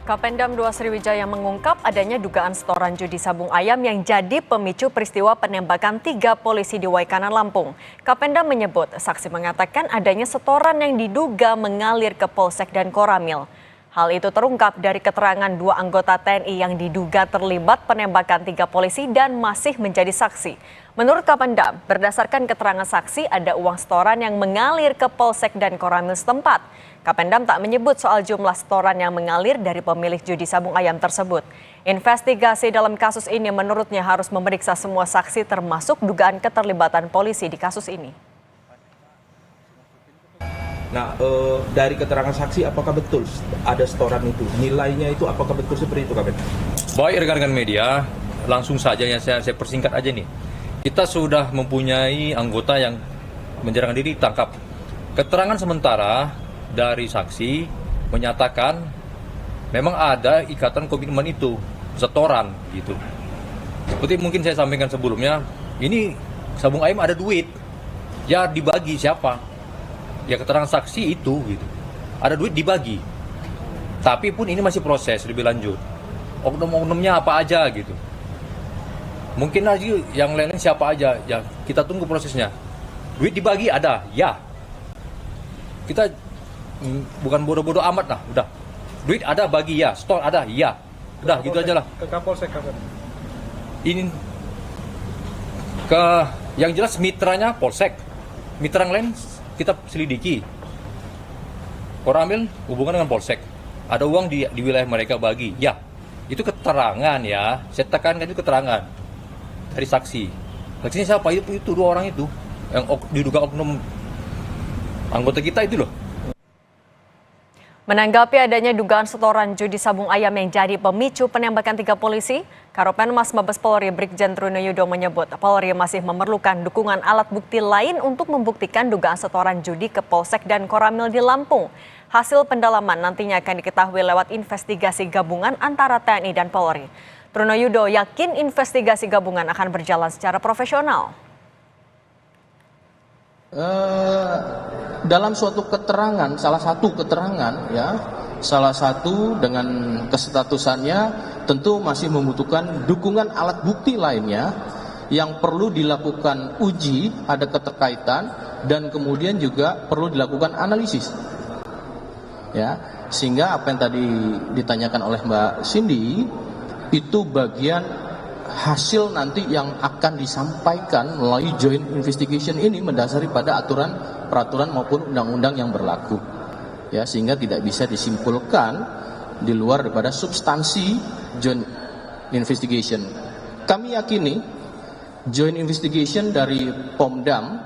Kapendam 2 Sriwijaya mengungkap adanya dugaan setoran judi sabung ayam yang jadi pemicu peristiwa penembakan 3 polisi di Waikanan, Lampung. Kapendam menyebut saksi mengatakan adanya setoran yang diduga mengalir ke Polsek dan Koramil. Hal itu terungkap dari keterangan 2 anggota TNI yang diduga terlibat penembakan 3 polisi dan masih menjadi saksi. Menurut Kapendam, berdasarkan keterangan saksi ada uang setoran yang mengalir ke Polsek dan Koramil setempat. Kapendam tak menyebut soal jumlah setoran yang mengalir dari pemilik judi sabung ayam tersebut. Investigasi dalam kasus ini menurutnya harus memeriksa semua saksi termasuk dugaan keterlibatan polisi di kasus ini. Nah, dari keterangan saksi apakah betul ada setoran itu? Nilainya itu apakah betul seperti itu, Kapten? Baik rekan-rekan media, langsung saja yang saya persingkat aja nih. Kita sudah mempunyai anggota yang menyerahkan diri tangkap. Keterangan sementara dari saksi menyatakan memang ada ikatan komitmen itu, setoran gitu. Seperti mungkin saya sampaikan sebelumnya, ini sabung ayam ada duit, ya dibagi siapa? Ya keterangan saksi itu gitu. Ada duit dibagi. Tapi pun ini masih proses lebih lanjut. Oknum-oknumnya apa aja gitu. Mungkin lagi yang lain siapa aja, ya kita tunggu prosesnya. Duit dibagi ada, ya. Kita bukan bodoh-bodoh amat lah, udah. Duit ada bagi ya, store ada ya. Udah gitu aja lah. Ke Kapolsek kapan? Ini ke yang jelas mitranya Polsek. Mitra yang lain kita selidiki. Koramil hubungan dengan Polsek. Ada uang di wilayah mereka bagi. Ya. Itu keterangan ya. Saya tekankan itu keterangan dari saksi. Saksinya siapa? Itu 2 orang itu yang diduga oknum anggota kita itu loh. Menanggapi adanya dugaan setoran judi sabung ayam yang jadi pemicu penembakan 3 polisi, Karopenmas Mabes Polri Brigjen Trunoyudo menyebut Polri masih memerlukan dukungan alat bukti lain untuk membuktikan dugaan setoran judi ke Polsek dan Koramil di Lampung. Hasil pendalaman nantinya akan diketahui lewat investigasi gabungan antara TNI dan Polri. Trunoyudo yakin investigasi gabungan akan berjalan secara profesional. Dalam suatu keterangan, salah satu dengan kestatusannya tentu masih membutuhkan dukungan alat bukti lainnya yang perlu dilakukan uji, ada keterkaitan dan kemudian juga perlu dilakukan analisis. Ya, sehingga apa yang tadi ditanyakan oleh Mbak Cindy itu bagian hasil nanti yang akan disampaikan melalui joint investigation ini mendasari pada peraturan maupun undang-undang yang berlaku, ya, sehingga tidak bisa disimpulkan di luar daripada substansi joint investigation. Kami yakini joint investigation dari Pomdam